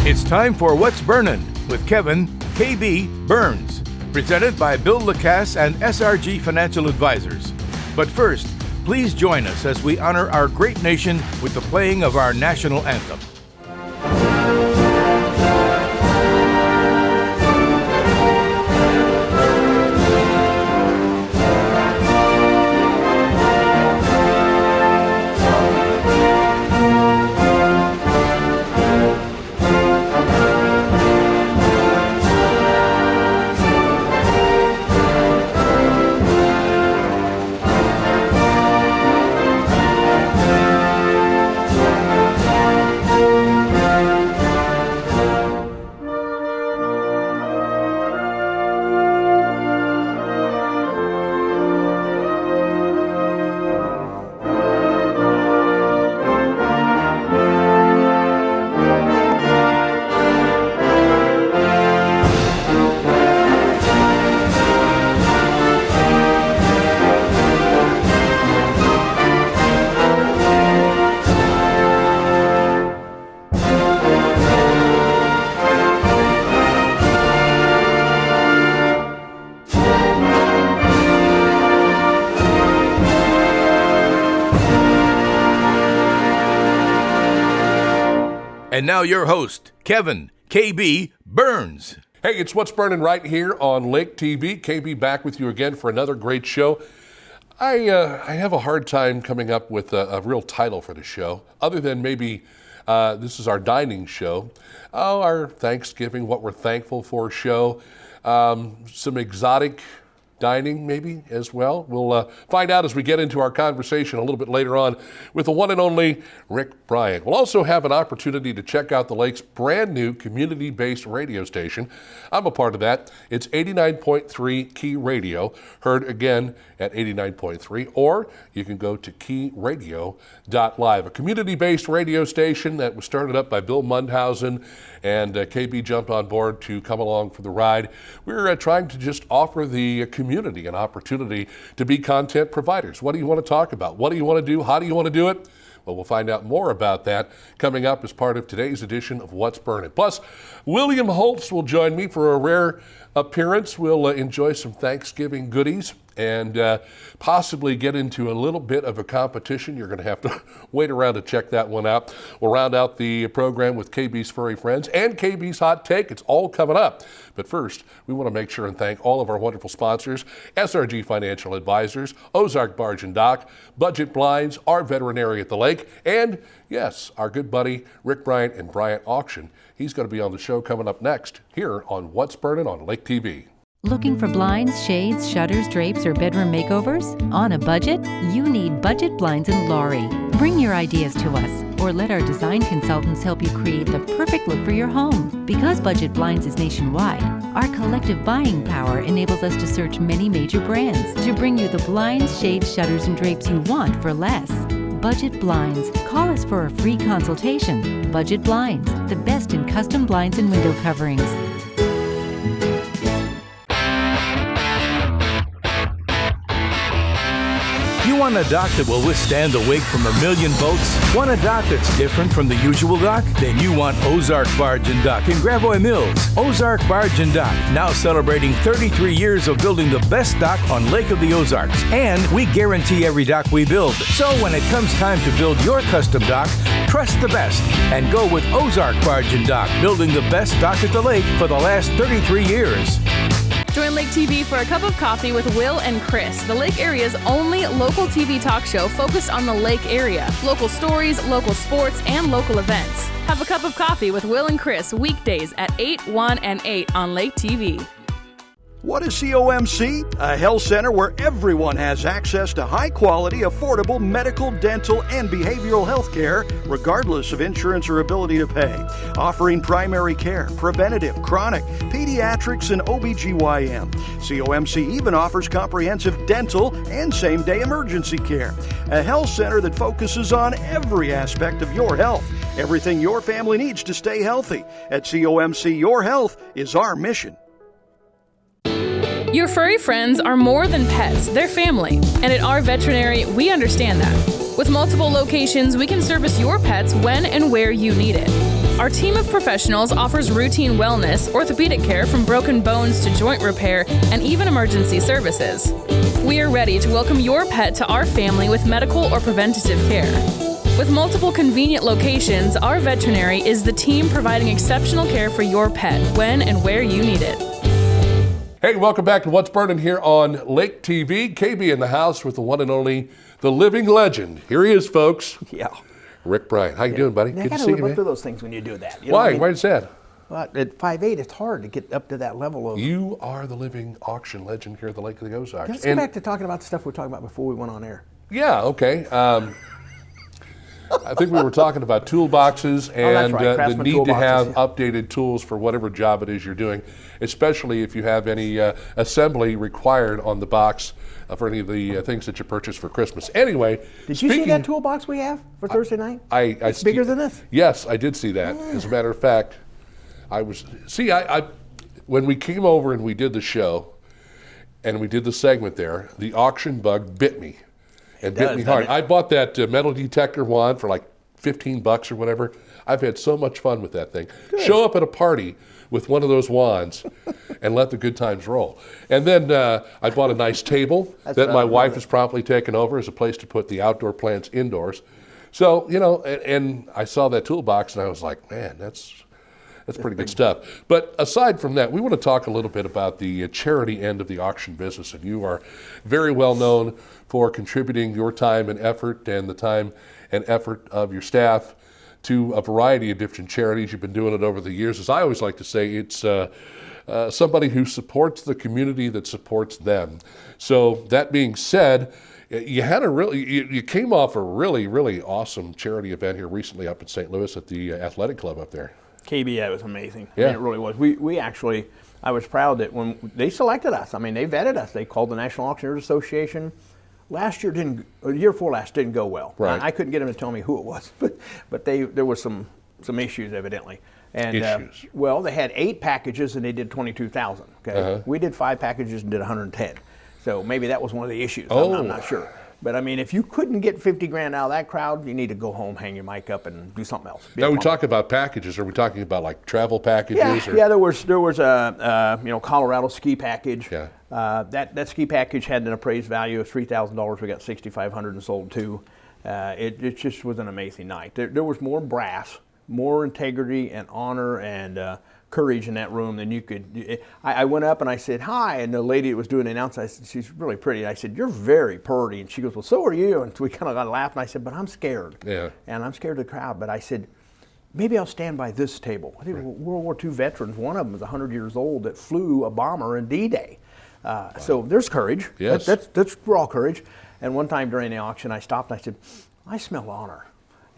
It's time for What's Burnin' with Kevin KB Burns, presented by Bill Lacasse and SRG Financial Advisors. But first, please join us as we honor our great nation with the playing of our national anthem. And now your host, Kevin KB Burns. Hey, it's What's Burnin' right here on Lake TV. KB back with you again for another great show. I have a hard time coming up with a real title for the show, other than maybe this is our dining show, our Thanksgiving, what we're thankful for show, some exotic dining maybe as well. We'll find out as we get into our conversation a little bit later on with the one and only Rick Bryant. We'll also have an opportunity to check out the Lake's brand new community-based radio station. I'm a part of that. It's 89.3 Key Radio, heard again at 89.3, or you can go to keyradio.live, a community-based radio station that was started up by Bill Mundhausen, and KB jumped on board to come along for the ride. We're trying to just offer the community an opportunity to be content providers. What do you want to talk about? What do you want to do? How do you want to do it? Well, we'll find out more about that coming up as part of today's edition of What's Burnin'. Plus, William Holtz will join me for a rare appearance. We'll enjoy some Thanksgiving goodies and possibly get into a little bit of a competition. You're going to have to wait around to check that one out. We'll round out the program with KB's Furry Friends and KB's Hot Take. It's all coming up. But first, we want to make sure and thank all of our wonderful sponsors, SRG Financial Advisors, Ozarks Barge and Dock, Budget Blinds, our veterinary at the lake, and yes, our good buddy Rick Bryant and Bryant Auction. He's going to be on the show coming up next here on What's Burnin' on Lake TV. Looking for blinds, shades, shutters, drapes, or bedroom makeovers? On a budget? You need Budget Blinds in Laurie. Bring your ideas to us, or let our design consultants help you create the perfect look for your home. Because Budget Blinds is nationwide, our collective buying power enables us to search many major brands to bring you the blinds, shades, shutters, and drapes you want for less. Budget Blinds. Call us for a free consultation. Budget Blinds, the best in custom blinds and window coverings. You want a dock that will withstand the wake from a million boats? Want a dock that's different from the usual dock? Then you want Ozark Barge and Dock in Gravois Mills. Ozark Barge and Dock, now celebrating 33 years of building the best dock on Lake of the Ozarks. And we guarantee every dock we build. So when it comes time to build your custom dock, trust the best and go with Ozark Barge and Dock, building the best dock at the lake for the last 33 years. Join Lake TV for a cup of coffee with Will and Chris, the Lake area's only local TV talk show focused on the Lake area. Local stories, local sports, and local events. Have a cup of coffee with Will and Chris weekdays at 8, 1, and 8 on Lake TV. What is COMC? A health center where everyone has access to high-quality, affordable medical, dental, and behavioral health care, regardless of insurance or ability to pay. Offering primary care, preventative, chronic, pediatrics, and OBGYN. COMC even offers comprehensive dental and same-day emergency care. A health center that focuses on every aspect of your health. Everything your family needs to stay healthy. At COMC, your health is our mission. Your furry friends are more than pets, they're family. And at our veterinary, we understand that. With multiple locations, we can service your pets when and where you need it. Our team of professionals offers routine wellness, orthopedic care from broken bones to joint repair, and even emergency services. We are ready to welcome your pet to our family with medical or preventative care. With multiple convenient locations, our veterinary is the team providing exceptional care for your pet when and where you need it. Hey, welcome back to What's Burnin' here on Lake TV. KB in the house with the one and only, the living legend. Here he is, folks. Yeah. Rick Bryant. How you doing, buddy? Good to see you, man. Through those things when you do that. You know Why? what I mean? Why is that? Well, at 5'8", it's hard to get up to that level of... You are the living auction legend here at the Lake of the Ozarks. Let's go back to talking about the stuff we were talking about before we went on air. Yeah, okay. I think we were talking about toolboxes and right. the need to have updated tools for whatever job it is you're doing, especially if you have any assembly required on the box for any of the things that you purchase for Christmas. Anyway, did you see that toolbox we have for Thursday night? It's bigger than this. Yes, I did see that. As a matter of fact, when we came over and we did the show and we did the segment there, the auction bug bit me. And bit me hard. I bought that metal detector wand for like $15 or whatever. I've had so much fun with that thing. Good. Show up at a party with one of those wands and let the good times roll. And then I bought a nice table that my wife has promptly taken over as a place to put the outdoor plants indoors. So, you know, and I saw that toolbox and I was like, man, that's pretty good stuff. But aside from that, we want to talk a little bit about the charity end of the auction business. And you are very well known for contributing your time and effort and the time and effort of your staff to a variety of different charities. You've been doing it over the years. As I always like to say, it's somebody who supports the community that supports them. So that being said, you came off a really, really awesome charity event here recently up in St. Louis at the athletic club up there. KB, that was amazing. Yeah. I mean, it really was. We actually, I was proud that when they selected us, I mean, they vetted us. They called the National Auctioneers Association. Last year year before last didn't go well. Right. I couldn't get them to tell me who it was, but there was some issues evidently. And issues. Well, they had 8 packages and they did 22,000. Okay, Uh-huh. We did 5 packages and did 110. So maybe that was one of the issues. Oh. I'm not sure. But I mean, if you couldn't get 50 grand out of that crowd, you need to go home, hang your mic up, and do something else. Now we talk about packages. Are we talking about like travel packages? Yeah, there was a Colorado ski package. Yeah. That ski package had an appraised value of $3,000. We got $6,500 and sold 2. It just was an amazing night. There was more brass, more integrity and honor and courage in that room than you could. I went up and I said, hi, and the lady that was doing the announcement, I said, she's really pretty. I said, you're very pretty. And she goes, well, so are you. And we kind of got laughed, and I said, but I'm scared. Yeah. And I'm scared of the crowd. But I said, maybe I'll stand by this table. I think World War II veterans, one of them was 100 years old that flew a bomber in D-Day. So there's courage. Yes. That's raw courage. And one time during the auction, I stopped and I said, I smell honor.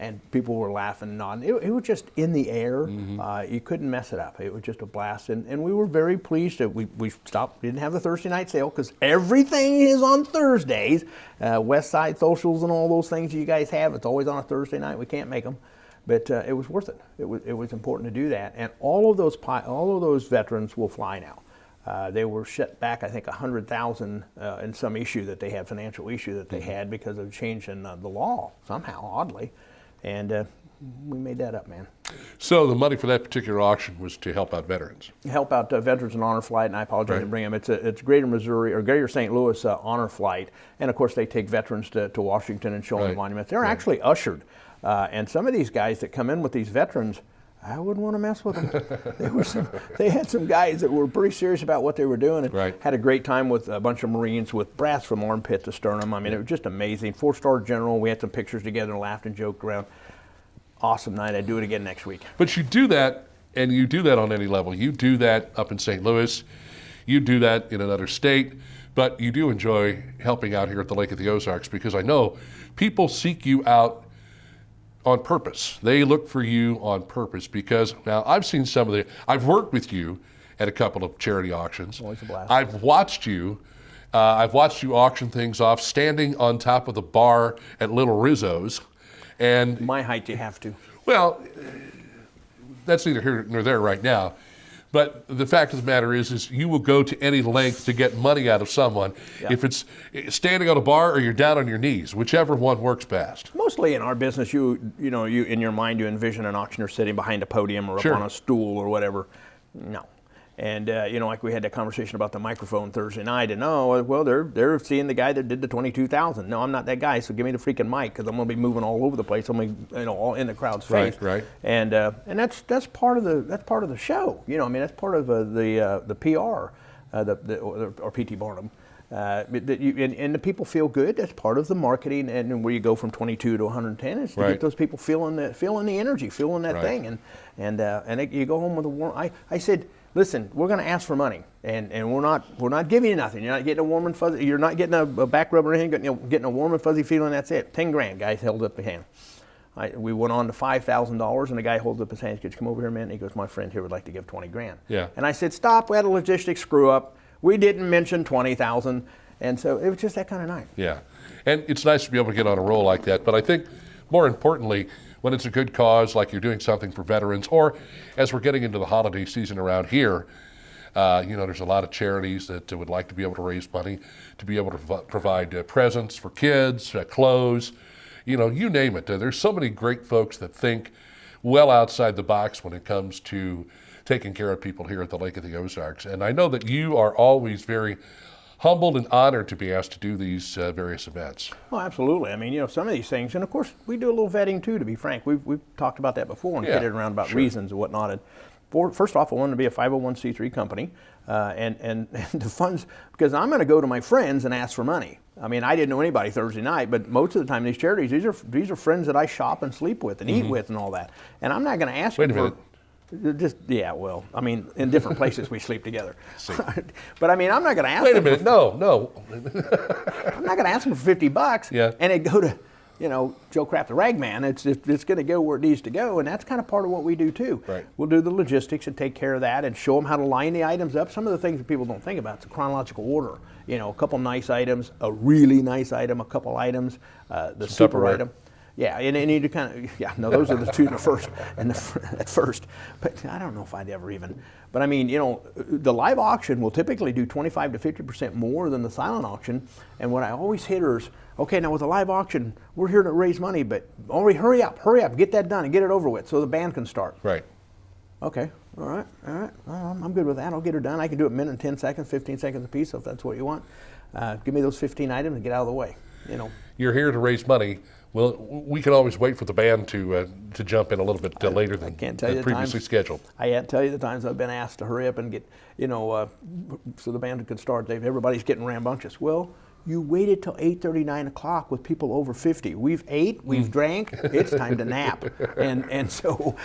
And people were laughing and nodding. It was just in the air. Mm-hmm. You couldn't mess it up. It was just a blast. And we were very pleased that we stopped, didn't have the Thursday night sale because everything is on Thursdays. West Side Socials and all those things you guys have, it's always on a Thursday night. We can't make them. But it was worth it. It was important to do that. And all of those veterans will fly now. They were shut back, I think, 100,000 in some issue that they had, financial issue that they had because of a change in the law somehow, oddly. And we made that up, man. So the money for that particular auction was to help out veterans. Help out Veterans and Honor Flight, and I apologize to bring them. It's Greater Missouri or Greater St. Louis Honor Flight, and of course they take veterans to Washington and show them the monuments. They're actually ushered, and some of these guys that come in with these veterans, I wouldn't want to mess with them. They had some guys that were pretty serious about what they were doing and had a great time with a bunch of Marines with brass from armpit to sternum. I mean, it was just amazing. 4-star general. We had some pictures together and laughed and joked around. Awesome night. I'd do it again next week. But you do that, and you do that on any level. You do that up in St. Louis. You do that in another state. But you do enjoy helping out here at the Lake of the Ozarks because I know people seek you out on purpose. They look for you on purpose because now I've worked with you at a couple of charity auctions. Always a blast. I've watched you auction things off standing on top of the bar at Little Rizzo's. And my height, you have to. Well, that's neither here nor there right now. But the fact of the matter is you will go to any length to get money out of someone. Yeah. If it's standing on a bar or you're down on your knees, whichever one works best. Mostly in our business, you in your mind you envision an auctioneer sitting behind a podium or up on a stool or whatever. No. And like we had that conversation about the microphone Thursday night, and they're seeing the guy that did the 22,000. No, I'm not that guy, so give me the freaking mic because I'm going to be moving all over the place. I'm going to be, all in the crowd's face. Right. And that's part of the show. That's part of the PR, or PT Barnum. And the people feel good. That's part of the marketing, and where you go from 22 to 110 is to get those people feeling the energy, feeling that thing, and you go home with a warm. I said, listen, we're going to ask for money, and we're not giving you nothing. You're not getting a warm and fuzzy. You're not getting a back rub or anything. Getting a warm and fuzzy feeling. That's it. $10,000. Guys held up the hand. We went on to $5,000, and the guy holds up his hand. He goes, "Come over here, man." And he goes, "My friend here would like to give $20,000." Yeah. And I said, "Stop. We had a logistics screw up. We didn't mention 20,000." And so it was just that kind of night. Yeah, and it's nice to be able to get on a roll like that. But I think more importantly, when it's a good cause, like you're doing something for veterans, or as we're getting into the holiday season around here, there's a lot of charities that would like to be able to raise money, to be able to provide presents for kids, clothes, you name it. There's so many great folks that think well outside the box when it comes to taking care of people here at the Lake of the Ozarks. And I know that you are always very humbled and honored to be asked to do these various events. Well, absolutely. I mean, some of these things, and of course, we do a little vetting too, to be frank. We've talked about that before and kidded around about reasons and whatnot. And first off, I wanted to be a 501c3 company, and the funds, because I'm going to go to my friends and ask for money. I mean, I didn't know anybody Thursday night, but most of the time, these charities, these are friends that I shop and sleep with and eat with and all that. And I'm not going to ask them for. In different places we sleep together. But I mean, I'm not going to ask them. Wait a minute, no. I'm not going to ask them for $50. Yeah. And it go to, Joe Crap the Ragman. It's going to go where it needs to go, and that's kind of part of what we do too. Right. We'll do the logistics and take care of that, and show them how to line the items up. Some of the things that people don't think about, it's a chronological order. A couple nice items, a really nice item, a couple items, the super item. Yeah, and you need to those are the two in the first, at first. But I don't know if I'd ever even. But I mean, the live auction will typically do 25 to 50% more than the silent auction. And what I always hit is, okay, now with the live auction, we're here to raise money, but hurry up, get that done and get it over with so the band can start. Right. Okay, all right. Well, I'm good with that. I'll get her done. I can do it in a minute and 10 seconds, 15 seconds a piece, if that's what you want. Give me those 15 items and get out of the way. You're here to raise money. Well, we can always wait for the band to jump in a little bit later than previously scheduled. I can't tell you the times I've been asked to hurry up and get, so the band can start. Everybody's getting rambunctious. Well, you waited till 8:30, 9 o'clock with people over 50. We've ate, we've drank. It's time to nap. And so,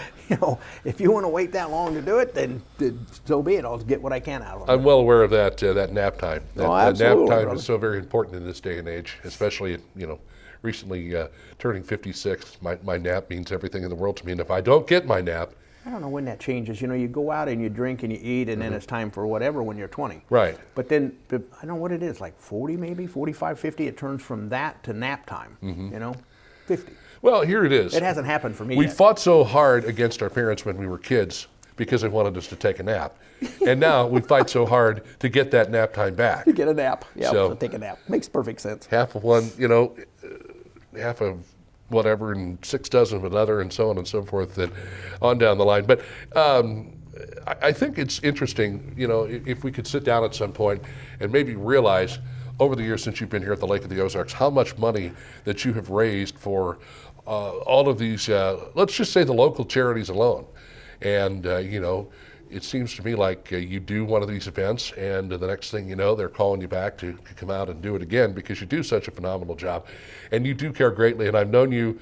if you want to wait that long to do it, then so be it. I'll get what I can out of it. I'm well aware of that nap time. That nap time brother. is so very important in this day and age, especially recently turning 56. My nap means everything in the world to me, and if I don't get my nap, I don't know when that changes. You go out and you drink and you eat, and then it's time for whatever when you're 20. Right. But then, I don't know what it is, like 40 maybe, 45, 50, it turns from that to nap time, 50. Well, here it is. It hasn't happened for me We yet. fought so hard against our parents when we were kids because they wanted us to take a nap. And now we fight so hard to get that nap time back. To get a nap. Yeah, So- to take a nap. Makes perfect sense. Half of one, half of whatever, and 6 dozen of another, and so on and so forth, and on down the line. But I think it's interesting, if we could sit down at some point and maybe realize over the years since you've been here at the Lake of the Ozarks, how much money that you have raised for all of these, let's just say the local charities alone. And, it seems to me like you do one of these events, and the next thing you know, they're calling you back to come out and do it again because you do such a phenomenal job. And you do care greatly, and I've known you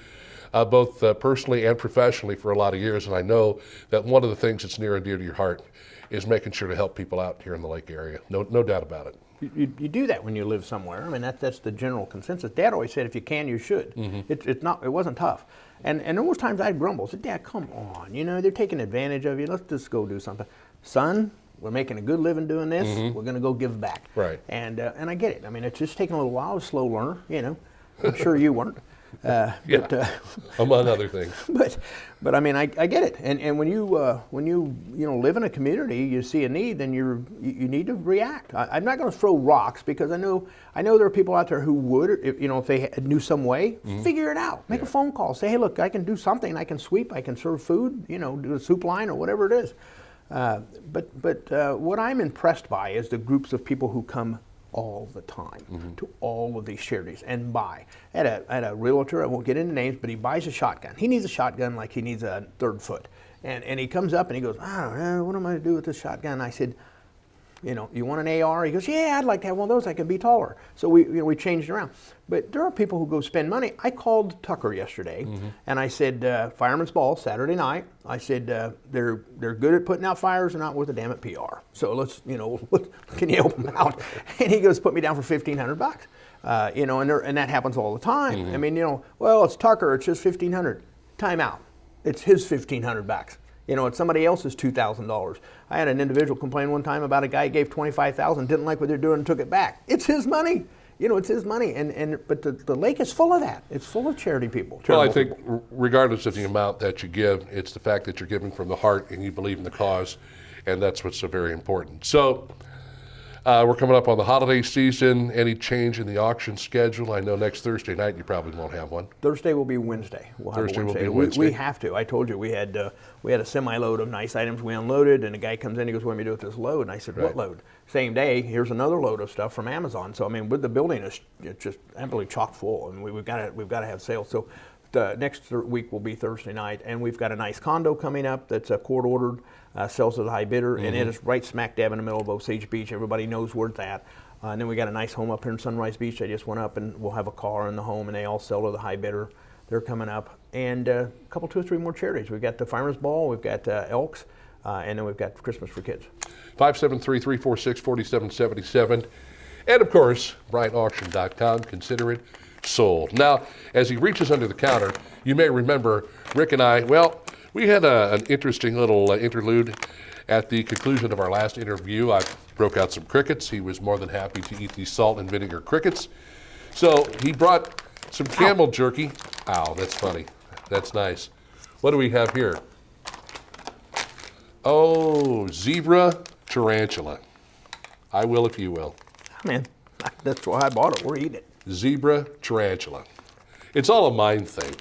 both personally and professionally for a lot of years, and I know that one of the things that's near and dear to your heart is making sure to help people out here in the lake area. No doubt about it. You do that when you live somewhere. I mean, that's the general consensus. Dad always said, if you can, you should. It wasn't tough. And there was times I'd grumble. I said, Dad, come on. They're taking advantage of you. Let's just go do something. Son, we're making a good living doing this. We're going to go give back. Right. And I get it. I mean, it's just taking a little while. I was a slow learner, I'm sure you weren't. Among other things. But I mean, I get it. And when you live in a community, you see a need, then you need to react. I'm not going to throw rocks because I know there are people out there who would, if they knew some way, figure it out. Make a phone call. Say, hey, look, I can do something. I can sweep. I can serve food. Do a soup line or whatever it is. But what I'm impressed by is the groups of people who come all the time to all of these charities and buy. I had a realtor, I won't get into names, but he buys a shotgun. He needs a shotgun like he needs a 3rd foot. And he comes up and he goes, I don't know, what am I going to do with this shotgun? I said, you want an AR? He goes, yeah, I'd like to have one of those. I can be taller. So we changed it around. But there are people who go spend money. I called Tucker yesterday and I said, Fireman's Ball, Saturday night. I said, they're good at putting out fires, they're not worth a damn at PR. So let's, can you help them out? And he goes, put me down for $1,500. And that happens all the time. I mean, well, it's Tucker, it's just $1,500. Time out. It's his $1,500. It's somebody else's $2,000. I had an individual complain one time about a guy who gave $25,000, didn't like what they're doing, and took it back. It's his money. It's his money. But the lake is full of that. It's full of charity people. Well, I think regardless of the amount that you give, it's the fact that you're giving from the heart and you believe in the cause, and that's what's so very important. So we're coming up on the holiday season. Any change in the auction schedule? I know next Thursday night you probably won't have one. Thursday will be Wednesday. Thursday will be Wednesday. We have to. I told you we had a semi-load of nice items we unloaded, and a guy comes in, he goes, what do we do with this load? And I said, what load? Same day, here's another load of stuff from Amazon. So I mean, with the building, it's just absolutely chock full, and we've got to have sales. So the next week will be Thursday night, and we've got a nice condo coming up that's court ordered, sells to the high bidder, and it is right smack dab in the middle of Osage Beach. Everybody knows where it's at. And then we got a nice home up here in Sunrise Beach. I just went up, and we'll have a car in the home, and they all sell to the high bidder. They're coming up, and a couple, 2 or 3 more charities. We've got the Fireman's Ball, we've got Elks, and then we've got Christmas for Kids. 573-346-4777, and of course, BryantAuction.com. Consider it sold. Now, as he reaches under the counter, you may remember Rick and I. We had an interesting little interlude at the conclusion of our last interview. I broke out some crickets. He was more than happy to eat these salt and vinegar crickets. So he brought some camel jerky. Ow, that's funny. That's nice. What do we have here? Oh, zebra tarantula. I will if you will. Man, that's why I bought it. We're eating it. Zebra tarantula. It's all a mind thing.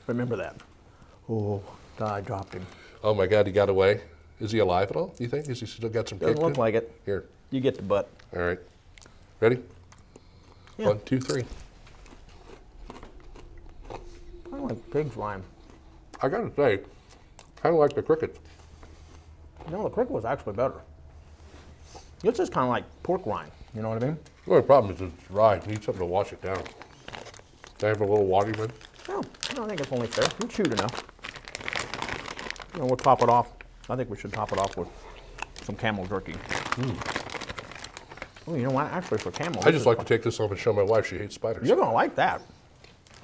Remember that. Oh, I dropped him. Oh my God, he got away. Is he alive at all, do you think? Has he still got some kick? Doesn't look like it. Here. You get the butt. All right. Ready? Yeah. 1, 2, 3. I like pig's rind. I gotta say, kind of like the cricket. The cricket was actually better. It's just kind of like pork rind. You know what I mean? The only problem is it's dry. You need something to wash it down. Can I have a little water, man? No, I don't think it's only fair. You chewed enough. We'll top it off. I think we should top it off with some camel jerky. Oh, you know what? Actually, for camel, I just like to take this home and show my wife. She hates spiders. You're gonna like that.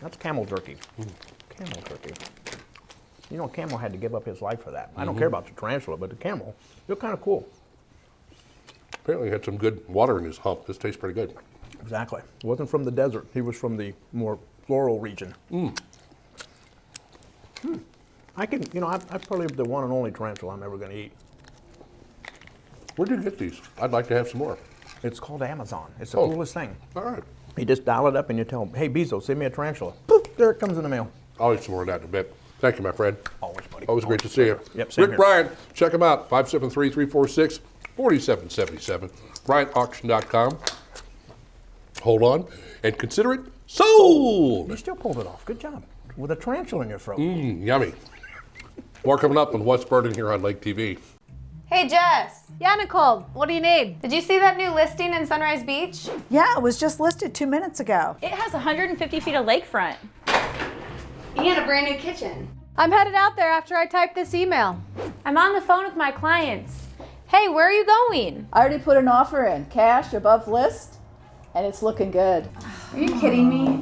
That's camel jerky. Camel jerky. Camel had to give up his life for that. I don't care about the tarantula, but the camel, they're kind of cool. Apparently, he had some good water in his hump. This tastes pretty good. Exactly. He wasn't from the desert. He was from the more floral region. I can, I'm probably the one and only tarantula I'm ever going to eat. Where'd you get these? I'd like to have some more. It's called Amazon. It's the coolest thing. All right. You just dial it up and you tell them, hey, Bezos, send me a tarantula. Poof, there it comes in the mail. I'll eat some more of that in a bit. Thank you, my friend. Always, buddy. Always great to see you. Yep, same Rick here. Bryant, check him out. 573-346-4777. BryantAuction.com. Hold on and consider it sold. You still pulled it off. Good job. With a tarantula in your throat. Yummy. More coming up on What's Burnin here on Lake TV. Hey, Jess. Yeah, Nicole, what do you need? Did you see that new listing in Sunrise Beach? Yeah, it was just listed 2 minutes ago. It has 150 feet of lakefront. And a brand new kitchen. I'm headed out there after I type this email. I'm on the phone with my clients. Hey, where are you going? I already put an offer in, cash above list, and it's looking good. Are you kidding me?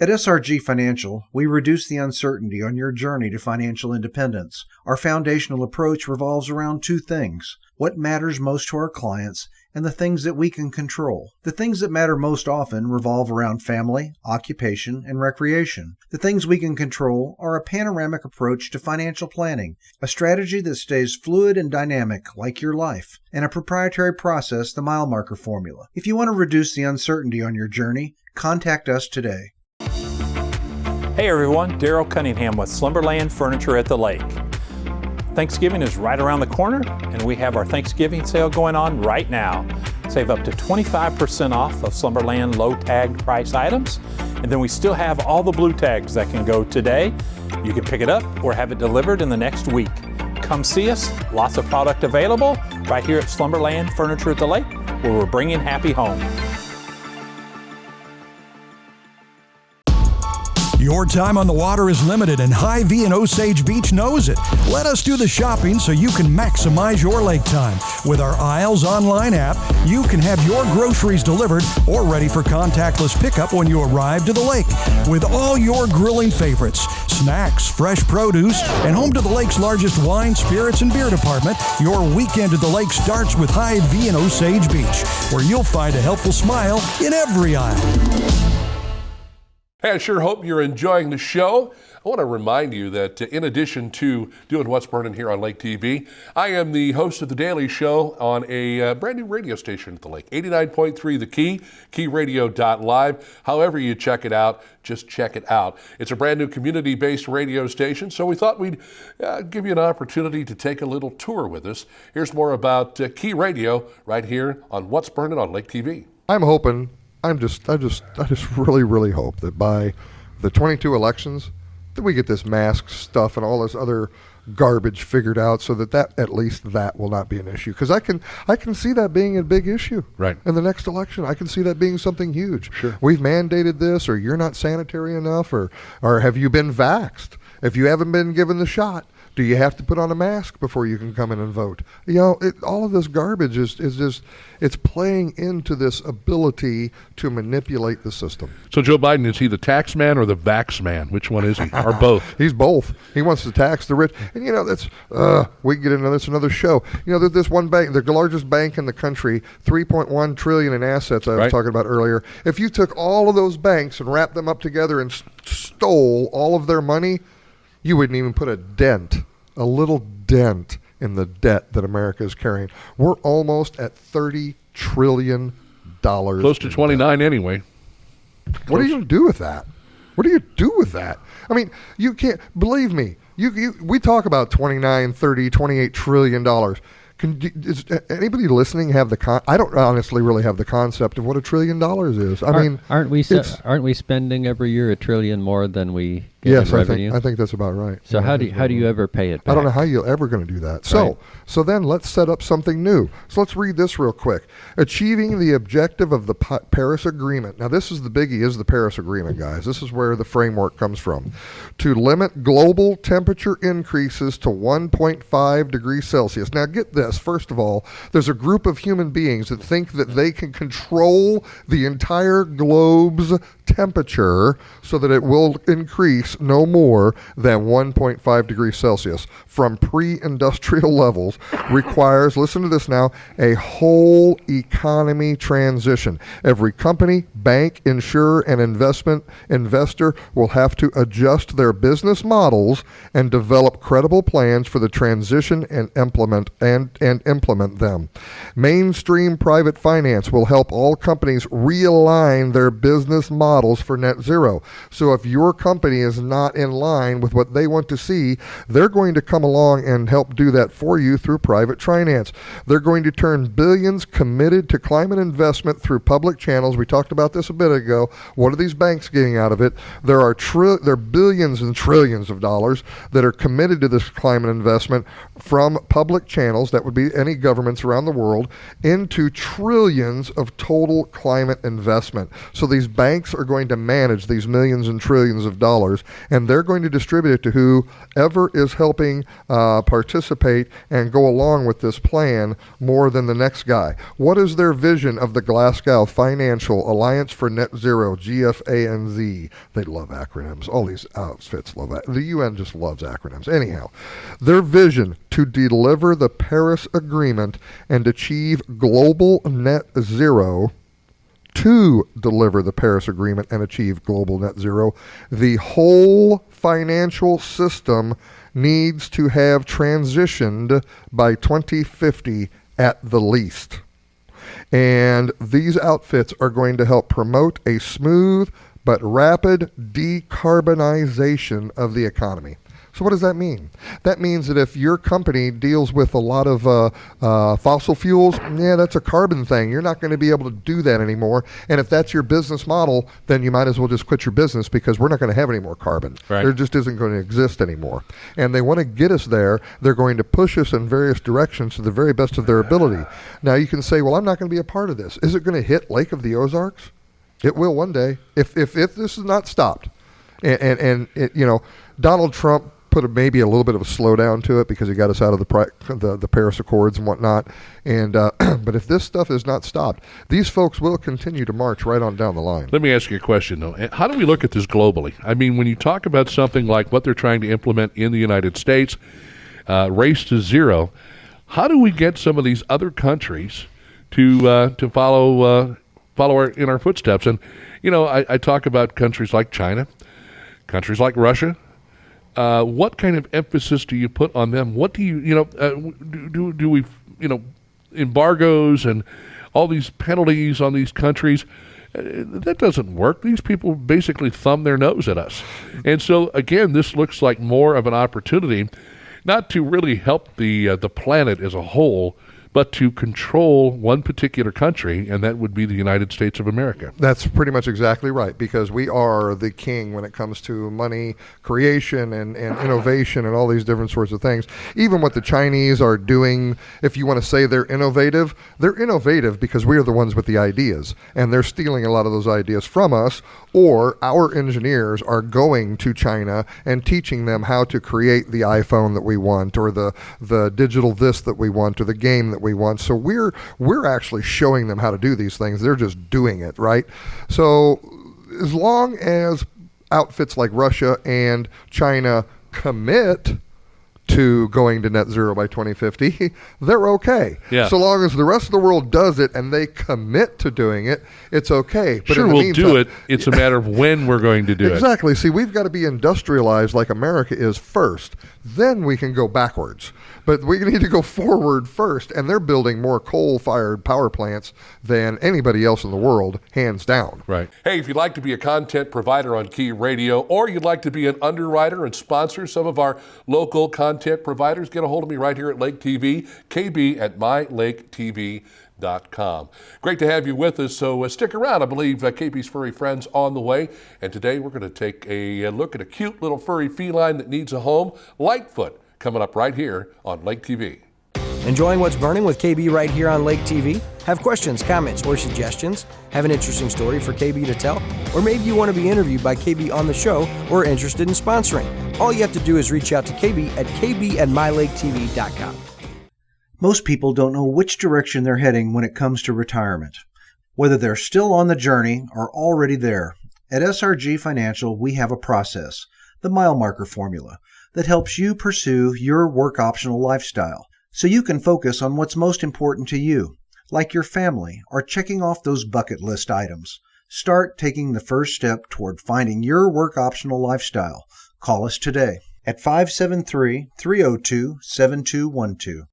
At SRG Financial, we reduce the uncertainty on your journey to financial independence. Our foundational approach revolves around two things: what matters most to our clients and the things that we can control. The things that matter most often revolve around family, occupation, and recreation. The things we can control are a panoramic approach to financial planning, a strategy that stays fluid and dynamic like your life, and a proprietary process, the mile marker formula. If you want to reduce the uncertainty on your journey, contact us today. Hey everyone, Daryl Cunningham with Slumberland Furniture at the Lake. Thanksgiving is right around the corner, and we have our Thanksgiving sale going on right now. Save up to 25% off of Slumberland low tagged price items, and then we still have all the blue tags that can go today. You can pick it up or have it delivered in the next week. Come see us, lots of product available right here at Slumberland Furniture at the Lake, where we're bringing happy home. Your time on the water is limited, and Hy-Vee in Osage Beach knows it. Let us do the shopping so you can maximize your lake time. With our Isles online app, you can have your groceries delivered or ready for contactless pickup when you arrive to the lake. With all your grilling favorites, snacks, fresh produce, and home to the lake's largest wine, spirits, and beer department, your weekend at the lake starts with Hy-Vee in Osage Beach, where you'll find a helpful smile in every aisle. Hey, I sure hope you're enjoying the show. I want to remind you that in addition to doing What's Burnin' here on Lake TV, I am the host of The Daily Show on a brand new radio station at the lake, 89.3 The Key, keyradio.live. However you check it out, just check it out. It's a brand new community-based radio station, so we thought we'd give you an opportunity to take a little tour with us. Here's more about Key Radio right here on What's Burnin' on Lake TV. I just really hope that by the 22 elections that we get this mask stuff and all this other garbage figured out, so that at least that will not be an issue. Because I can see that being a big issue. Right. In the next election, I can see that being something huge. Sure. We've mandated this, or you're not sanitary enough, or have you been vaxxed? If you haven't been given the shot, do you have to put on a mask before you can come in and vote? You know, all of this garbage is just, it's playing into this ability to manipulate the system. So Joe Biden, is he the tax man or the vax man? Which one is he? Or both? He's both. He wants to tax the rich. And, you know, that's, we can get into this another show. You know, there's this one bank, the largest bank in the country, $3.1 trillion in assets I was talking about earlier. If you took all of those banks and wrapped them up together and stole all of their money, you wouldn't even put a little dent in the debt that America is carrying. We're almost at $30 trillion. Close to 29 anyway. What are you going to do with that? What do you do with that? I mean, you can't, believe me, we talk about 29, 30, 28 trillion dollars. Does anybody listening have I don't honestly really have the concept of what $1 trillion is. Aren't we spending every year $1 trillion more than we get in revenue? I think that's about right. So how do you ever pay it back? I don't know how you're ever going to do that. Right. So then let's set up something new. So let's read this real quick. Achieving the objective of the Paris Agreement. Now this is the biggie, is the Paris Agreement, guys. This is where the framework comes from. To limit global temperature increases to 1.5 degrees Celsius. Now get this. First of all, there's a group of human beings that think that they can control the entire globe's temperature so that it will increase no more than 1.5 degrees Celsius from pre-industrial levels requires, listen to this now, a whole economy transition. Every company, bank, insurer, and investor will have to adjust their business models and develop credible plans for the transition and implement them. Mainstream private finance will help all companies realign their business models for net zero. So if your company is not in line with what they want to see, they're going to come along and help do that for you through private finance. They're going to turn billions committed to climate investment through public channels. We talked about this a bit ago. What are these banks getting out of it? There are billions and trillions of dollars that are committed to this climate investment from public channels, that would be any governments around the world, into trillions of total climate investment. So these banks are going to manage these millions and trillions of dollars and they're going to distribute it to whoever is helping participate and go along with this plan more than the next guy. What is their vision of the Glasgow Financial Alliance for Net Zero, GFANZ? They love acronyms. All these outfits love that. The UN just loves acronyms. Anyhow, their vision to deliver the Paris Agreement and achieve global net zero. To deliver the Paris Agreement and achieve global net zero, the whole financial system needs to have transitioned by 2050 at the least. And these outfits are going to help promote a smooth but rapid decarbonization of the economy. So what does that mean? That means that if your company deals with a lot of fossil fuels, that's a carbon thing. You're not going to be able to do that anymore. And if that's your business model, then you might as well just quit your business because we're not going to have any more carbon. Right. There just isn't going to exist anymore. And they want to get us there. They're going to push us in various directions to the very best of their ability. Now you can say, well, I'm not going to be a part of this. Is it going to hit Lake of the Ozarks? It will one day. If this is not stopped. And it, Donald Trump put maybe a little bit of a slowdown to it because he got us out of the Paris Accords and whatnot. And but if this stuff is not stopped, these folks will continue to march right on down the line. Let me ask you a question, though. How do we look at this globally? I mean, when you talk about something like what they're trying to implement in the United States, race to zero, how do we get some of these other countries to follow in our footsteps? And, I talk about countries like China, countries like Russia. What kind of emphasis do you put on them? What do you, do we, embargoes and all these penalties on these countries? That doesn't work. These people basically thumb their nose at us. And so, again, this looks like more of an opportunity, not to really help the planet as a whole, but to control one particular country, and that would be the United States of America. That's pretty much exactly right, because we are the king when it comes to money creation and innovation and all these different sorts of things. Even what the Chinese are doing, if you want to say they're innovative because we are the ones with the ideas, and they're stealing a lot of those ideas from us, or our engineers are going to China and teaching them how to create the iPhone that we want, or the digital this that we want, or the game that we want. So we're actually showing them how to do these things. They're just doing it, right? So as long as outfits like Russia and China commit to going to net zero by 2050, they're okay. Yeah. So long as the rest of the world does it and they commit to doing it, it's okay. But sure, in the we'll meantime, do it. It's a matter of when we're going to do it. Exactly. See, we've got to be industrialized like America is first. Then we can go backwards. But we need to go forward first, and they're building more coal-fired power plants than anybody else in the world, hands down. Right. Hey, if you'd like to be a content provider on Key Radio, or you'd like to be an underwriter and sponsor some of our local content providers, get a hold of me right here at Lake TV, kb@mylaketv.com. Great to have you with us, so stick around. I believe KB's Furry Friends on the way, and today we're going to take a look at a cute little furry feline that needs a home, Lightfoot, coming up right here on Lake TV. Enjoying what's burning with KB right here on Lake TV? Have questions, comments, or suggestions? Have an interesting story for KB to tell? Or maybe you want to be interviewed by KB on the show or are interested in sponsoring? All you have to do is reach out to KB at kb@mylaketv.com. Most people don't know which direction they're heading when it comes to retirement. Whether they're still on the journey or already there, at SRG Financial we have a process, the mile marker formula, that helps you pursue your work optional lifestyle so you can focus on what's most important to you, like your family or checking off those bucket list items. Start taking the first step toward finding your work optional lifestyle. Call us today at 573-302-7212.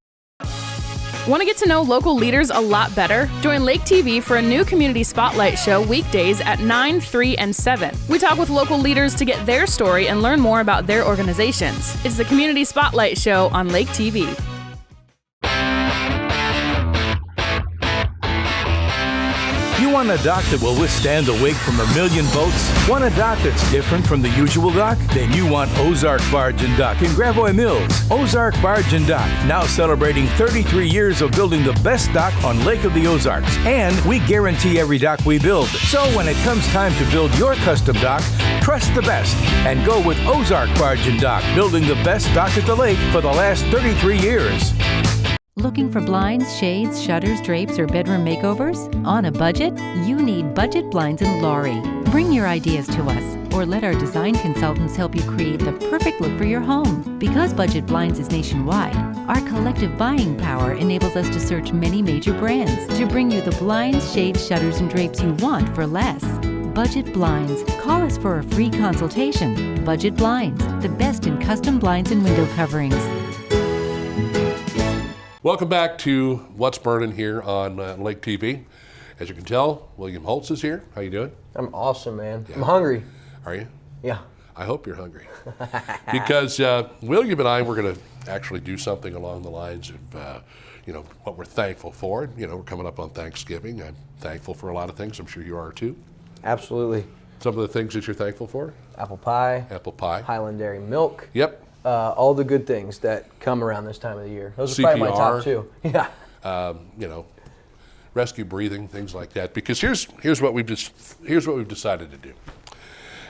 Want to get to know local leaders a lot better? Join Lake TV for a new Community Spotlight show weekdays at 9, 3, and 7. We talk with local leaders to get their story and learn more about their organizations. It's the Community Spotlight show on Lake TV. You want a dock that will withstand the wake from a million boats? Want a dock that's different from the usual dock? Then you want Ozark Barge and Dock in Gravois Mills. Ozark Barge and Dock, now celebrating 33 years of building the best dock on Lake of the Ozarks. And we guarantee every dock we build. So when it comes time to build your custom dock, trust the best and go with Ozark Barge and Dock, building the best dock at the lake for the last 33 years. Looking for blinds, shades, shutters, drapes, or bedroom makeovers? On a budget? You need Budget Blinds in Laurie. Bring your ideas to us, or let our design consultants help you create the perfect look for your home. Because Budget Blinds is nationwide, our collective buying power enables us to search many major brands to bring you the blinds, shades, shutters, and drapes you want for less. Budget Blinds. Call us for a free consultation. Budget Blinds, the best in custom blinds and window coverings. Welcome back to What's Burnin' here on Lake TV. As you can tell, William Holtz is here. How you doing? I'm awesome, man. Yeah. I'm hungry. Are you? Yeah. I hope you're hungry. Because William and I, we're going to actually do something along the lines of, what we're thankful for. We're coming up on Thanksgiving. I'm thankful for a lot of things. I'm sure you are too. Absolutely. Some of the things that you're thankful for? Apple pie. Apple pie. Highland Dairy milk. Yep. All the good things that come around this time of the year. Those are probably my top two. Yeah. Rescue breathing, things like that. Because here's what we've decided to do.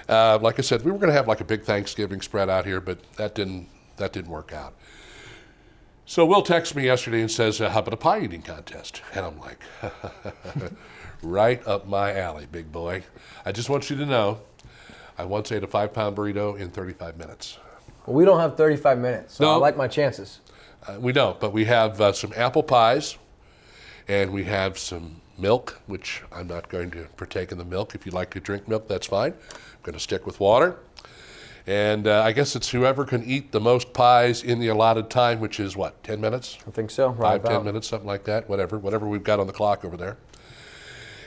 Like I said, we were going to have like a big Thanksgiving spread out here, but that didn't work out. So Will texted me yesterday and says, "How about a pie eating contest?" And I'm like, right up my alley, big boy. I just want you to know, I once ate a 5-pound burrito in 35 minutes. Well, we don't have 35 minutes, so no, I like my chances. We don't, but we have some apple pies, and we have some milk, which I'm not going to partake in the milk. If you like to drink milk, that's fine. I'm going to stick with water. And I guess it's whoever can eat the most pies in the allotted time, which is what, 10 minutes? I think so, right 5, 10 minutes, something like that, whatever we've got on the clock over there.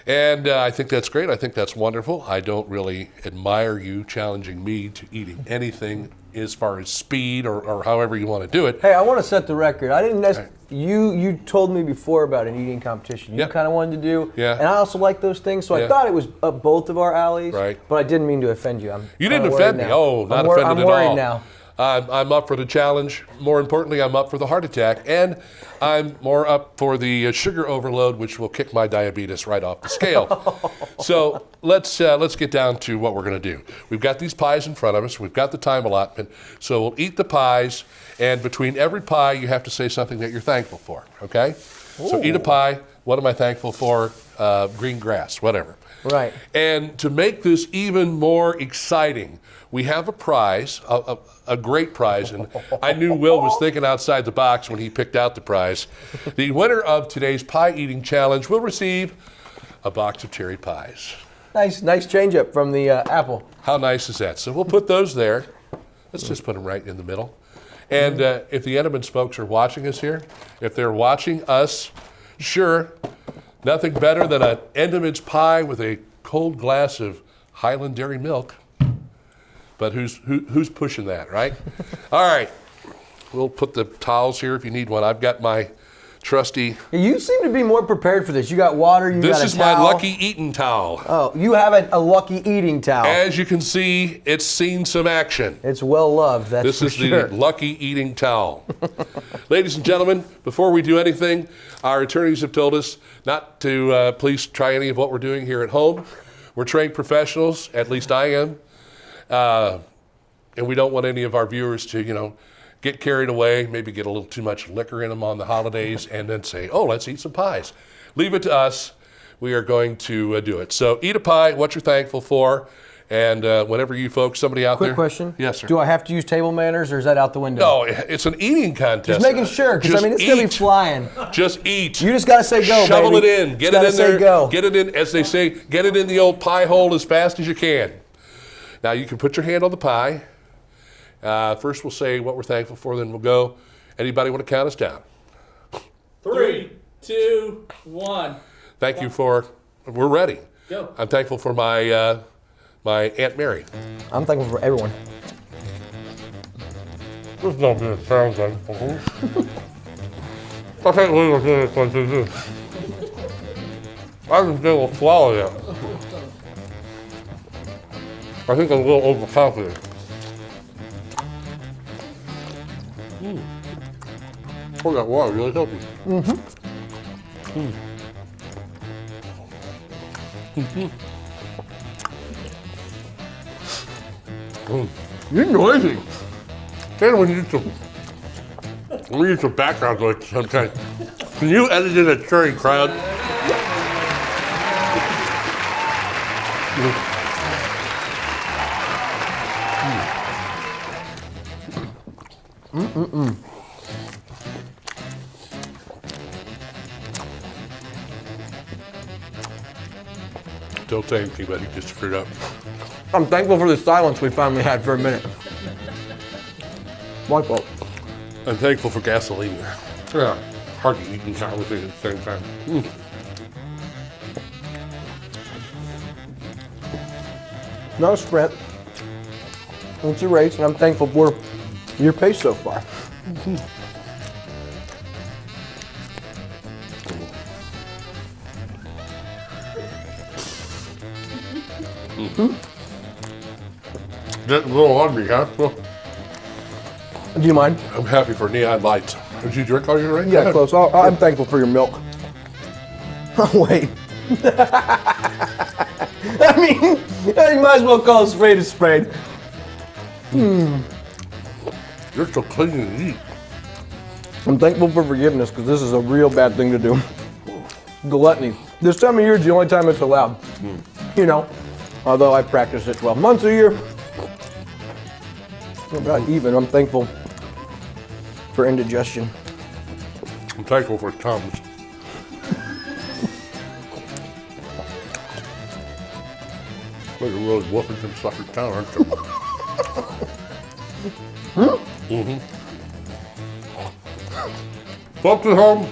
And I think that's great. I think that's wonderful. I don't really admire you challenging me to eating anything as far as speed or however you want to do it. Hey, I want to set the record. I didn't necessarily, you told me before about an eating competition you kind of wanted to do. Yeah. And I also like those things, so I thought it was up both of our alleys. Right. But I didn't mean to offend you. You didn't offend me. Oh, not offended at all. I'm worried now. I'm up for the challenge. More importantly, I'm up for the heart attack, and I'm more up for the sugar overload, which will kick my diabetes right off the scale. So let's get down to what we're going to do. We've got these pies in front of us. We've got the time allotment. So we'll eat the pies, and between every pie, you have to say something that you're thankful for, okay? Ooh. So eat a pie. What am I thankful for? Green grass, whatever. Right. And to make this even more exciting, we have a prize, a great prize, and I knew Will was thinking outside the box when he picked out the prize. The winner of today's pie eating challenge will receive a box of cherry pies. Nice change up from the apple. How nice is that? So we'll put those there. Let's just put them right in the middle. And if the Edmonds folks are watching us here, if they're watching us, sure, nothing better than an Edmonds pie with a cold glass of Highland Dairy milk. But who's pushing that, right? All right. We'll put the towels here if you need one. I've got my trusty. You seem to be more prepared for this. You got water, you got a towel. This is my lucky eating towel. Oh, you have a lucky eating towel. As you can see, it's seen some action. It's well loved, that's for sure. This is the lucky eating towel. Ladies and gentlemen, before we do anything, our attorneys have told us not to please try any of what we're doing here at home. We're trained professionals, at least I am. And we don't want any of our viewers to, get carried away, maybe get a little too much liquor in them on the holidays, and then say, oh, let's eat some pies. Leave it to us. We are going to do it. So eat a pie, what you're thankful for, and whenever you folks, somebody out there. Quick question. Yes, sir. Do I have to use table manners, or is that out the window? No, it's an eating contest. Just making sure, because it's going to be flying. Just eat. You just got to say go, Shovel baby. it in. Get it in there. Go. Get it in, as they say, get it in the old pie hole as fast as you can. Now you can put your hand on the pie. First we'll say what we're thankful for, then we'll go. Anybody want to count us down? 3, 2, 1. Thank you for, we're ready. Go. I'm thankful for my my Aunt Mary. I'm thankful for everyone. This don't be a sound thankful. I can't believe I did it like this. I was able to swallow it. I think I'm a little overconfident. Oh, that water really helped me. You're noisy. Ken, we need some background noise sometimes. Can you edit in a cheering crowd? Don't say anything, but he just screwed up. I'm thankful for the silence we finally had for a minute. My fault. I'm thankful for gasoline. Yeah, hard to eat and conversate at the same time. Not a sprint. It's a race, and I'm thankful for your pace so far. Getting a little hungry, huh? Well, do you mind? I'm happy for neon lights. Did you drink all your drink? Yeah, close. I'm thankful for your milk. Oh, wait. I mean, you might as well call a spade a spade. You're so clean and neat. I'm thankful for forgiveness because this is a real bad thing to do. Gluttony. This time of year is the only time it's allowed. You know, although I practice it 12 months a year. About even. I'm thankful for indigestion. I'm thankful for Tums. Well, you're really wolfing some sucker town, aren't you? Folks at home,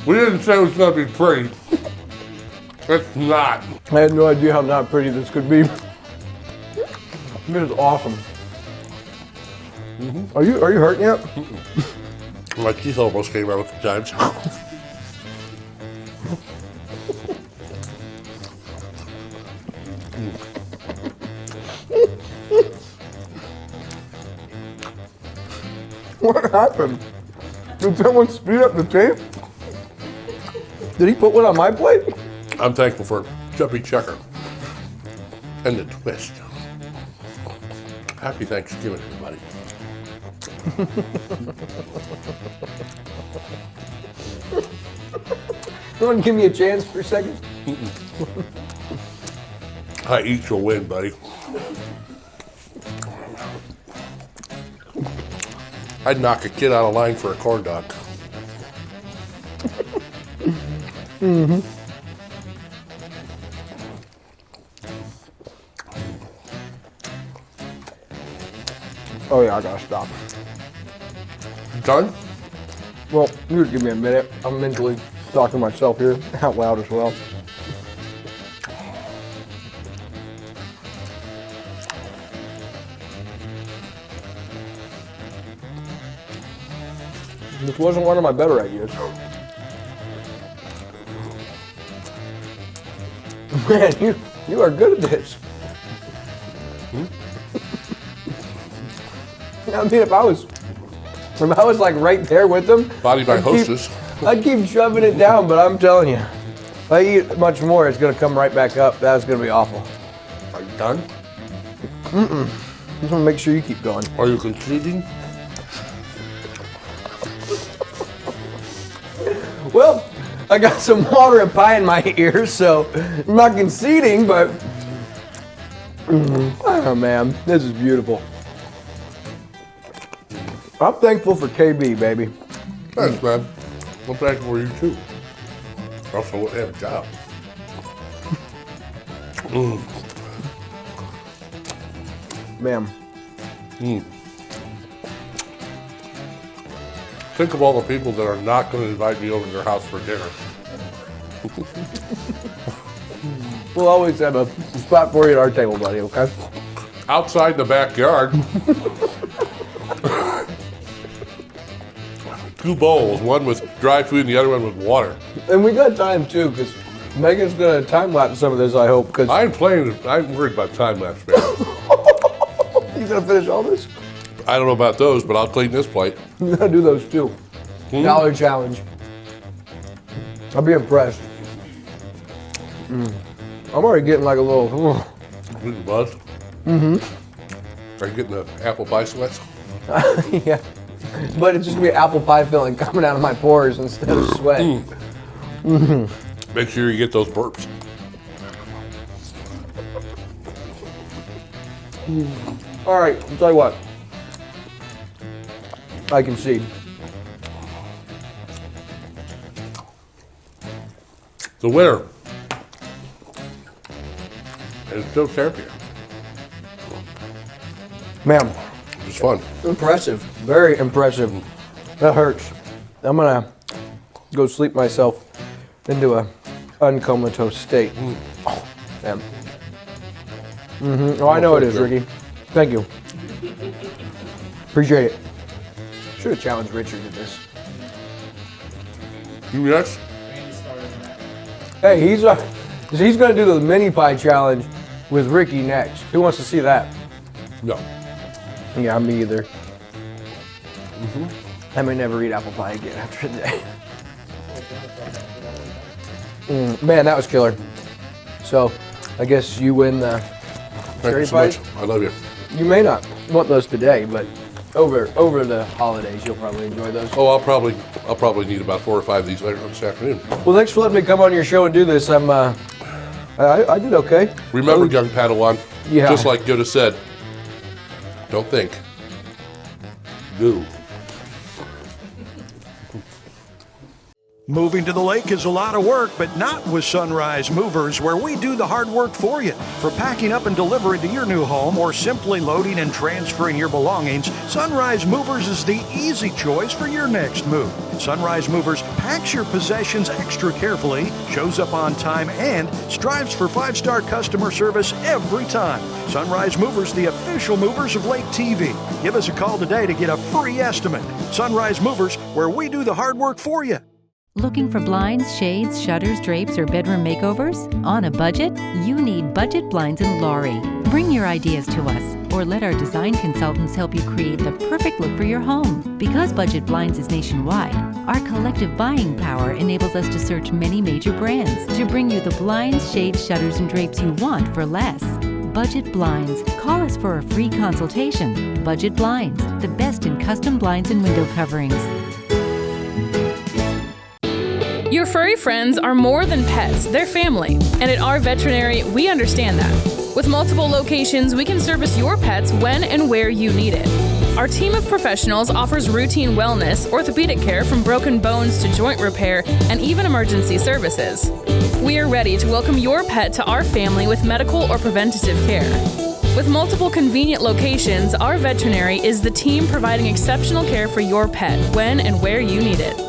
we didn't say it was going to be pretty. It's not. I had no idea how not pretty this could be. This is awesome. Are you hurt yet? My teeth almost came out a few times. What happened? Did someone speed up the tape? Did he put one on my plate? I'm thankful for Chubby Checker and the twist. Happy Thanksgiving, everybody. You want to give me a chance for a second? I eat your win, buddy. I'd knock a kid out of line for a corn dog. Oh yeah, I gotta stop. Done? Well, you just give me a minute. I'm mentally talking to myself here out loud as well. This wasn't one of my better ideas. Man, you are good at this. I mean, if I was like right there with them, Body by hostess. I'd keep shoving it down, but I'm telling you, if I eat much more, it's gonna come right back up. That's gonna be awful. Are you done? Just wanna make sure you keep going. Are you conceding? Well, I got some water and pie in my ears, so I'm not conceding, but oh man, this is beautiful. I'm thankful for KB, baby. Thanks, man. I'm thankful for you too. Also, wouldn't have a job. Man. Think of all the people that are not going to invite me over to their house for dinner. We'll always have a spot for you at our table, buddy, okay? Outside the backyard. 2 bowls, one with dry food and the other one with water. And we got time too, because Megan's gonna time lapse some of this, I hope. Cause I'm worried about time lapse, man. You gonna finish all this? I don't know about those, but I'll clean this plate. I'm gonna do those too. $1 challenge. I'll be impressed. I'm already getting like a little. Getting buzz. Are you getting the apple pie sweats? Yeah. But it's just gonna be apple pie filling coming out of my pores instead of sweat. Make sure you get those burps. All right, I'll tell you what. I concede. The winner is still champion. Man, It's fun. impressive. Very impressive. That hurts. I'm gonna go sleep myself into a uncomatose state. Oh, man. Oh, I know it is, Ricky. Thank you. Appreciate it. Should have challenged Richard with this. You next? Hey, he's gonna do the mini pie challenge with Ricky next. Who wants to see that? No. Yeah, me either. I may never eat apple pie again after today. Man, that was killer. So, I guess you win the Thank cherry you so pies. much. I love you. You may not want those today, but over the holidays, you'll probably enjoy those. Oh, I'll probably need about 4 or 5 of these later on this afternoon. Well, thanks for letting me come on your show and do this. I did okay. Remember, young Padawan, Yeah. just like Yoda said, don't think, do. Moving to the lake is a lot of work, but not with Sunrise Movers, where we do the hard work for you. For packing up and delivering to your new home or simply loading and transferring your belongings, Sunrise Movers is the easy choice for your next move. Sunrise Movers packs your possessions extra carefully, shows up on time, and strives for 5-star customer service every time. Sunrise Movers, the official movers of Lake TV. Give us a call today to get a free estimate. Sunrise Movers, where we do the hard work for you. Looking for blinds, shades, shutters, drapes, or bedroom makeovers? On a budget? You need Budget Blinds in Laurie. Bring your ideas to us, or let our design consultants help you create the perfect look for your home. Because Budget Blinds is nationwide, our collective buying power enables us to search many major brands to bring you the blinds, shades, shutters, and drapes you want for less. Budget Blinds. Call us for a free consultation. Budget Blinds, the best in custom blinds and window coverings. Your furry friends are more than pets, they're family. And at our veterinary, we understand that. With multiple locations, we can service your pets when and where you need it. Our team of professionals offers routine wellness, orthopedic care from broken bones to joint repair, and even emergency services. We are ready to welcome your pet to our family with medical or preventative care. With multiple convenient locations, our veterinary is the team providing exceptional care for your pet when and where you need it.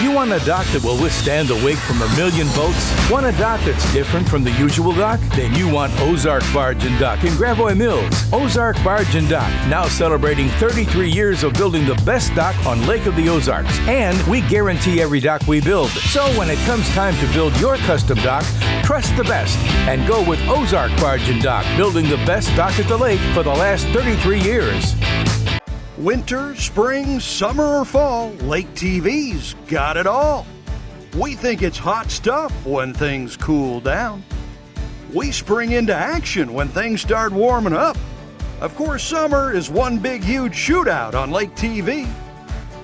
You want a dock that will withstand the wake from a million boats? Want a dock that's different from the usual dock? Then you want Ozark Barge and Dock in Gravois Mills. Ozark Barge and Dock, now celebrating 33 years of building the best dock on Lake of the Ozarks. And we guarantee every dock we build. So when it comes time to build your custom dock, trust the best and go with Ozark Barge and Dock, building the best dock at the lake for the last 33 years. Winter, spring, summer, or fall, Lake TV's got it all. We think it's hot stuff when things cool down. We spring into action when things start warming up. Of course, summer is one big, huge shootout on Lake TV.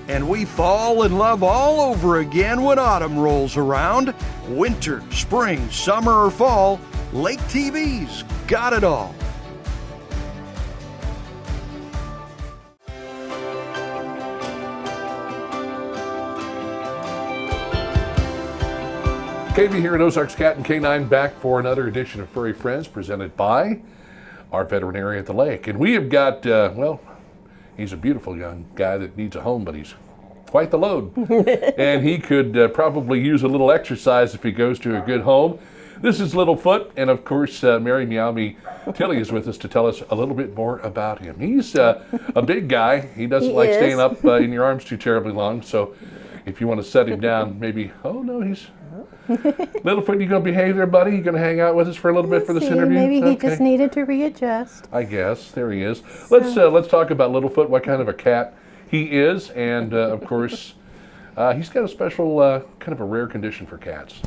And we fall in love all over again when autumn rolls around. Winter, spring, summer, or fall, Lake TV's got it all. KB here at Ozarks Cat and K9, back for another edition of Furry Friends presented by our veterinarian at the lake. And we have got, well, he's a beautiful young guy that needs a home, but he's quite the load. And he could probably use a little exercise if he goes to a good home. This is Littlefoot, and of course, Mary Meow-Me Tilly is with us to tell us a little bit more about him. He's a big guy. He doesn't like staying up in your arms too terribly long, so if you want to set him down, maybe, oh no, he's... Littlefoot, you going to behave there, buddy? You going to hang out with us for a little bit for this interview? Maybe he just needed to readjust. I guess. There he is. Let's talk about Littlefoot, what kind of a cat he is, and of course, he's got a special, kind of a rare condition for cats.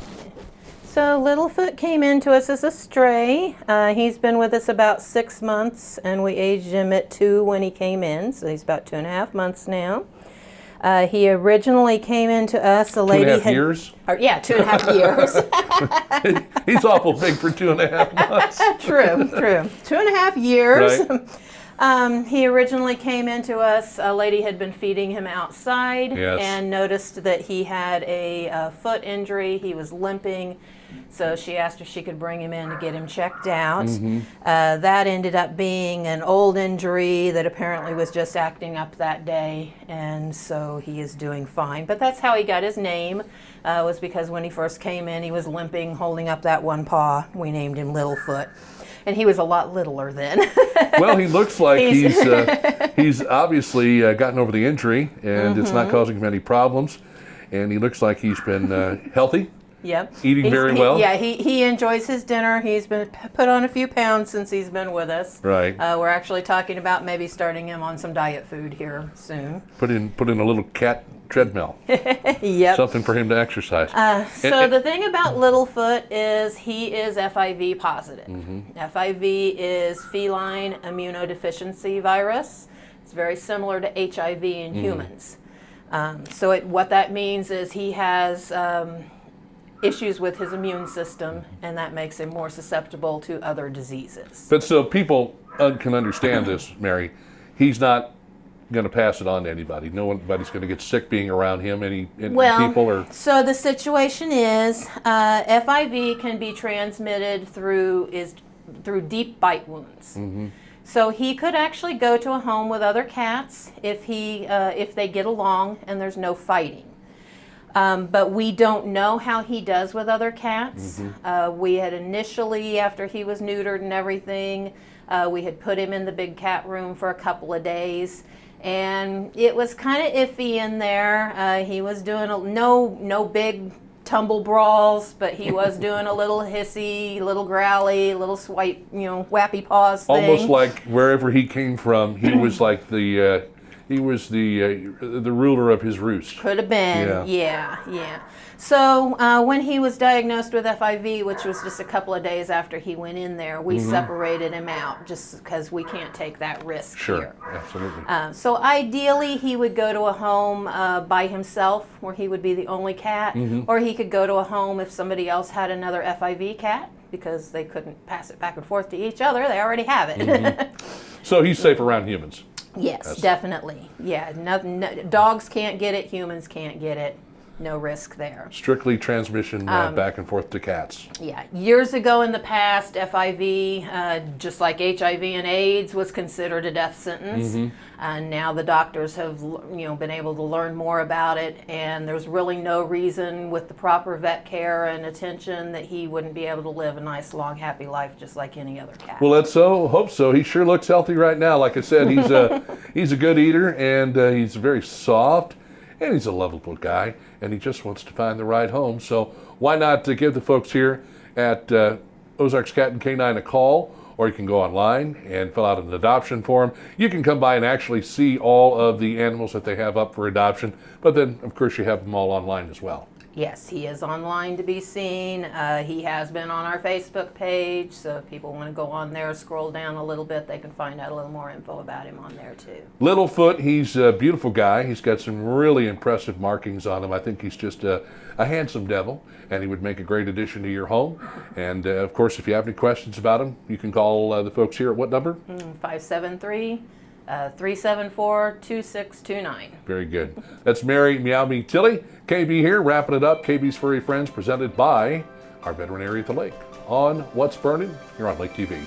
So Littlefoot came into us as a stray. He's been with us about 6 months, and we aged him at 2 when he came in, so he's about 2.5 months now. He originally came into us, a lady 2.5 years? Yeah, 2.5 years. He's awful big for 2.5 months. True. 2.5 years. Right. He originally came into us, a lady had been feeding him outside and noticed that he had a foot injury. He was limping. So she asked if she could bring him in to get him checked out. That ended up being an old injury that apparently was just acting up that day, and so he is doing fine. But that's how he got his name, was because when he first came in, he was limping, holding up that one paw. We named him Littlefoot. And he was a lot littler then. Well, he looks like he's obviously gotten over the injury, and it's not causing him any problems. And he looks like he's been healthy. Yep. Eating very well. He enjoys his dinner. He's been put on a few pounds since he's been with us. Right. We're actually talking about maybe starting him on some diet food here soon. Put in a little cat treadmill. Yep. Something for him to exercise. So the thing about Littlefoot is he is FIV positive. FIV is feline immunodeficiency virus. It's very similar to HIV in humans. So what that means is he has issues with his immune system, and that makes him more susceptible to other diseases. But so people can understand this, Mary. He's not going to pass it on to anybody. Nobody's going to get sick being around him. Any people or. So the situation is, FIV can be transmitted through deep bite wounds. So he could actually go to a home with other cats if they get along and there's no fighting. But we don't know how he does with other cats. We had initially, after he was neutered and everything, we had put him in the big cat room for a couple of days, and it was kind of iffy in there. He was doing no big tumble brawls, but he was doing a little hissy, little growly, little swipe, wappy paws thing. Almost like wherever he came from, he was like the ruler of his roost. Could have been, yeah. So when he was diagnosed with FIV, which was just a couple of days after he went in there, we separated him out just because we can't take that risk here. Absolutely. So ideally, he would go to a home by himself where he would be the only cat, or he could go to a home if somebody else had another FIV cat, because they couldn't pass it back and forth to each other. They already have it. So he's safe around humans. Yes, definitely. Yeah, dogs can't get it, humans can't get it. No risk there. Strictly transmission back and forth to cats. Yeah, years ago in the past, FIV, just like HIV and AIDS, was considered a death sentence. And now the doctors have, been able to learn more about it, and there's really no reason, with the proper vet care and attention, that he wouldn't be able to live a nice, long, happy life just like any other cat. Well, let's hope so. He sure looks healthy right now. Like I said, he's a good eater, and he's very soft. And he's a lovable guy, and he just wants to find the right home. So why not give the folks here at Ozarks Cat and Canine a call, or you can go online and fill out an adoption form. You can come by and actually see all of the animals that they have up for adoption, but then, of course, you have them all online as well. Yes, he is online to be seen. He has been on our Facebook page, so if people want to go on there, scroll down a little bit, they can find out a little more info about him on there too. Littlefoot, he's a beautiful guy. He's got some really impressive markings on him. I think he's just a handsome devil, and he would make a great addition to your home. And of course, if you have any questions about him, you can call the folks here at what number? 573-374-2629. Very good. That's Mary Meow-Me Tilly. KB here, wrapping it up. KB's Furry Friends, presented by our veterinary at the lake on What's Burning here on Lake TV.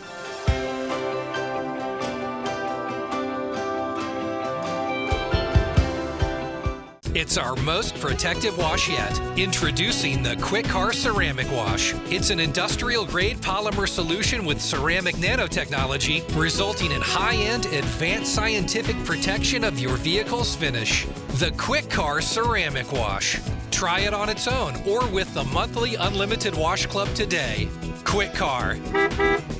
It's our most protective wash yet. Introducing the Quick Car Ceramic Wash. It's an industrial-grade polymer solution with ceramic nanotechnology, resulting in high-end, advanced scientific protection of your vehicle's finish. The Quick Car Ceramic Wash. Try it on its own or with the monthly Unlimited Wash Club today. Quick Car.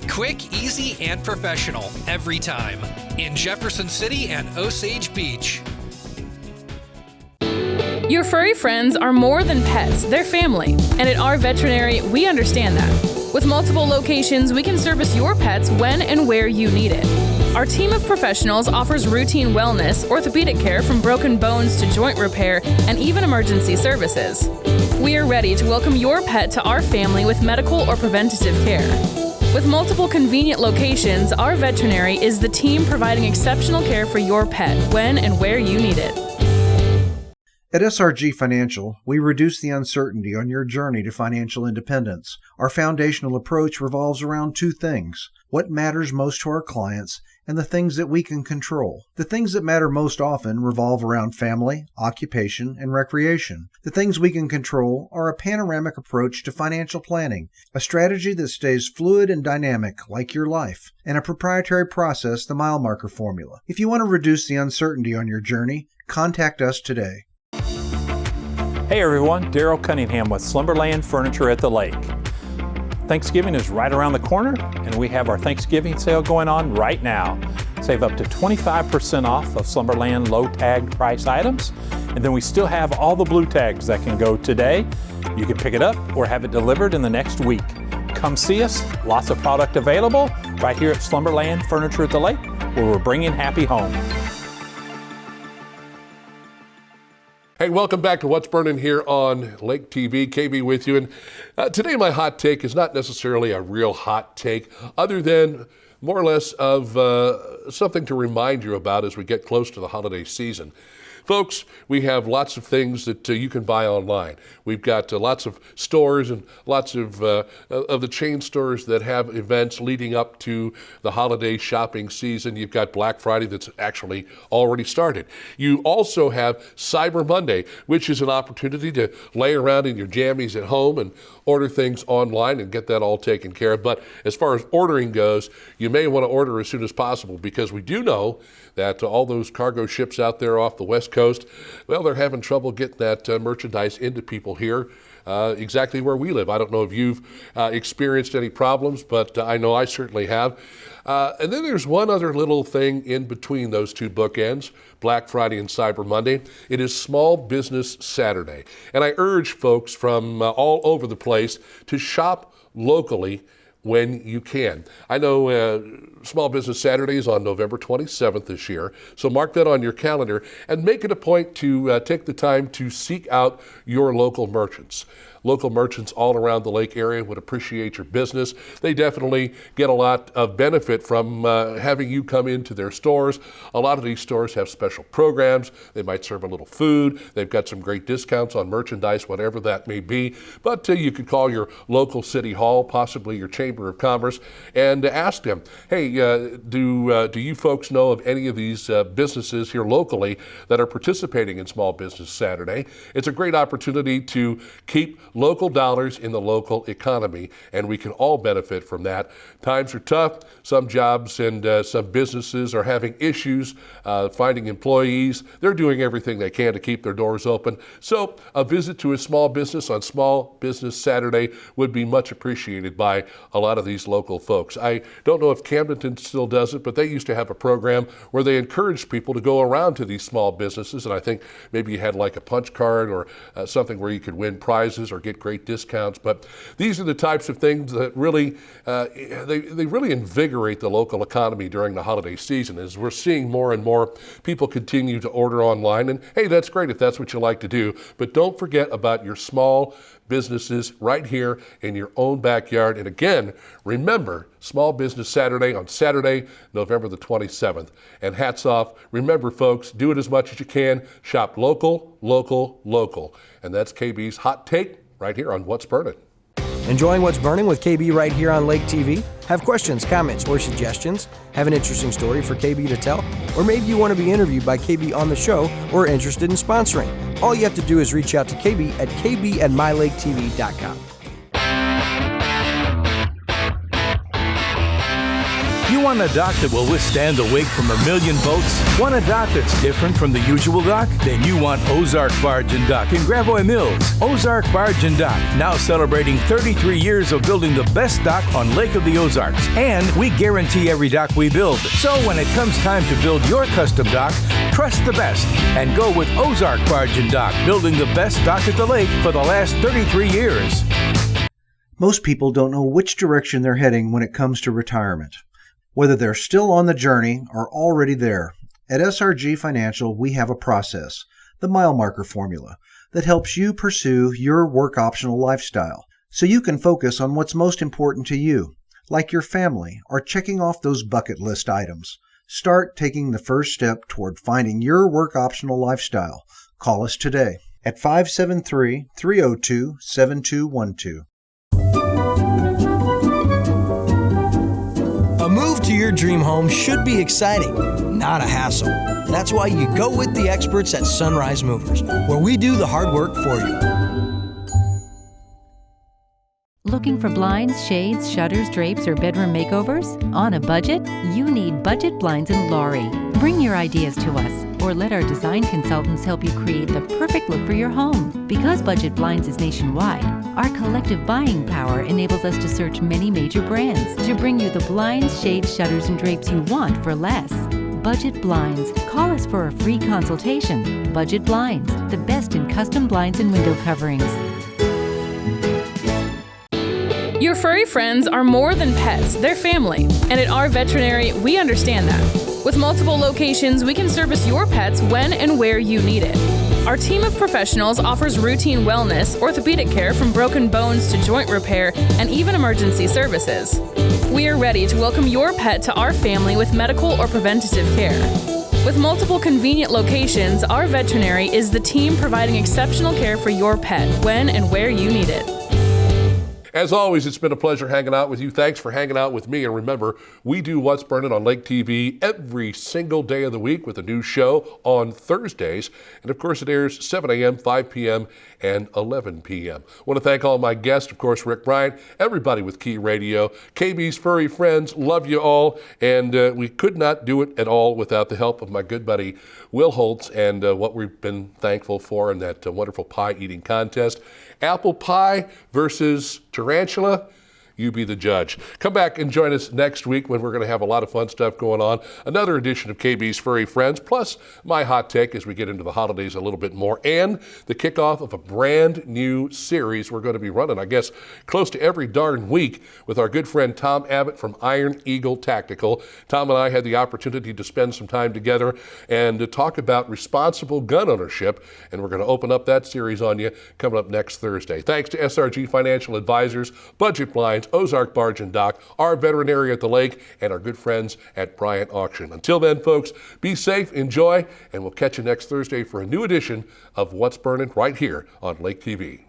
Quick, easy, and professional every time. In Jefferson City and Osage Beach. Your furry friends are more than pets, they're family. And at our veterinary, we understand that. With multiple locations, we can service your pets when and where you need it. Our team of professionals offers routine wellness, orthopedic care from broken bones to joint repair, and even emergency services. We are ready to welcome your pet to our family with medical or preventative care. With multiple convenient locations, our veterinary is the team providing exceptional care for your pet when and where you need it. At SRG Financial, we reduce the uncertainty on your journey to financial independence. Our foundational approach revolves around two things: what matters most to our clients and the things that we can control. The things that matter most often revolve around family, occupation, and recreation. The things we can control are a panoramic approach to financial planning, a strategy that stays fluid and dynamic like your life, and a proprietary process, the mile marker formula. If you want to reduce the uncertainty on your journey, contact us today. Hey everyone, Daryl Cunningham with Slumberland Furniture at the Lake. Thanksgiving is right around the corner, and we have our Thanksgiving sale going on right now. Save up to 25% off of Slumberland low tagged price items, and then we still have all the blue tags that can go today. You can pick it up or have it delivered in the next week. Come see us, lots of product available right here at Slumberland Furniture at the Lake, where we're bringing happy home. Hey, welcome back to What's Burning here on Lake TV. KB with you. And today my hot take is not necessarily a real hot take, other than more or less of something to remind you about as we get close to the holiday season. Folks, we have lots of things that you can buy online. We've got lots of stores and lots of the chain stores that have events leading up to the holiday shopping season. You've got Black Friday that's actually already started. You also have Cyber Monday, which is an opportunity to lay around in your jammies at home and order things online and get that all taken care of. But as far as ordering goes, you may want to order as soon as possible, because we do know that all those cargo ships out there off the West Coast, well, they're having trouble getting that merchandise into people here exactly where we live. I don't know if you've experienced any problems, but I know I certainly have. And then there's one other little thing in between those two bookends, Black Friday and Cyber Monday. It is Small Business Saturday. And I urge folks from all over the place to shop locally when you can. I know Small Business Saturday is on November 27th this year, so mark that on your calendar and make it a point to take the time to seek out your local merchants. Local merchants all around the lake area would appreciate your business. They definitely get a lot of benefit from having you come into their stores. A lot of these stores have special programs. They might serve a little food. They've got some great discounts on merchandise, whatever that may be. But you could call your local city hall, possibly your Chamber of Commerce, and ask them, hey, do you folks know of any of these businesses here locally that are participating in Small Business Saturday? It's a great opportunity to keep local dollars in the local economy, and we can all benefit from that. Times are tough. Some jobs and some businesses are having issues finding employees. They're doing everything they can to keep their doors open. So a visit to a small business on Small Business Saturday would be much appreciated by a lot of these local folks. I don't know if Camdenton still does it, but they used to have a program where they encouraged people to go around to these small businesses, and I think maybe you had like a punch card or something where you could win prizes or get great discounts. But these are the types of things that really they really invigorate the local economy during the holiday season, as we're seeing more and more people continue to order online. And hey, that's great if that's what you like to do, but don't forget about your small businesses right here in your own backyard. And again, remember, Small Business Saturday on Saturday, November the 27th. And hats off. Remember, folks, do it as much as you can. Shop local, local, local. And that's KB's Hot Take right here on What's Burning. Enjoying What's Burning with KB right here on Lake TV? Have questions, comments, or suggestions? Have an interesting story for KB to tell? Or maybe you want to be interviewed by KB on the show or are interested in sponsoring? All you have to do is reach out to KB at kb@mylaketv.com. You want a dock that will withstand the wake from a million boats? Want a dock that's different from the usual dock? Then you want Ozark Barge and Dock in Gravois Mills. Ozark Barge and Dock, now celebrating 33 years of building the best dock on Lake of the Ozarks. And we guarantee every dock we build. So when it comes time to build your custom dock, trust the best and go with Ozark Barge and Dock, building the best dock at the lake for the last 33 years. Most people don't know which direction they're heading when it comes to retirement. Whether they're still on the journey or already there, at SRG Financial we have a process, the mile marker formula, that helps you pursue your work optional lifestyle so you can focus on what's most important to you, like your family or checking off those bucket list items. Start taking the first step toward finding your work optional lifestyle. Call us today at 573-302-7212. A move to your dream home should be exciting, not a hassle. That's why you go with the experts at Sunrise Movers, where we do the hard work for you. Looking for blinds, shades, shutters, drapes, or bedroom makeovers? On a budget? You need Budget Blinds in Laurie. Bring your ideas to us, or let our design consultants help you create the perfect look for your home. Because Budget Blinds is nationwide, our collective buying power enables us to search many major brands to bring you the blinds, shades, shutters, and drapes you want for less. Budget Blinds. Call us for a free consultation. Budget Blinds, the best in custom blinds and window coverings. Your furry friends are more than pets, they're family. And at our veterinary, we understand that. With multiple locations, we can service your pets when and where you need it. Our team of professionals offers routine wellness, orthopedic care from broken bones to joint repair, and even emergency services. We are ready to welcome your pet to our family with medical or preventative care. With multiple convenient locations, our veterinary is the team providing exceptional care for your pet when and where you need it. As always, it's been a pleasure hanging out with you. Thanks for hanging out with me. And remember, we do What's Burnin' on Lake TV every single day of the week with a new show on Thursdays. And of course, it airs 7 a.m., 5 p.m., and 11 p.m. I want to thank all my guests, of course, Rick Bryant, everybody with Key Radio, KB's furry friends, love you all. And we could not do it at all without the help of my good buddy, Will Holtz, and what we've been thankful for in that wonderful pie eating contest. Apple pie versus tarantula, you be the judge. Come back and join us next week when we're going to have a lot of fun stuff going on. Another edition of KB's Furry Friends, plus my hot take as we get into the holidays a little bit more, and the kickoff of a brand new series we're going to be running, I guess, close to every darn week with our good friend Tom Abbott from Iron Eagle Tactical. Tom and I had the opportunity to spend some time together and to talk about responsible gun ownership, and we're going to open up that series on you coming up next Thursday. Thanks to SRG Financial Advisors, Budget Blinds, Ozark Barge and Dock, our veterinary at the lake, and our good friends at Bryant Auction. Until then, folks, be safe, enjoy, and we'll catch you next Thursday for a new edition of What's Burnin' right here on Lake TV.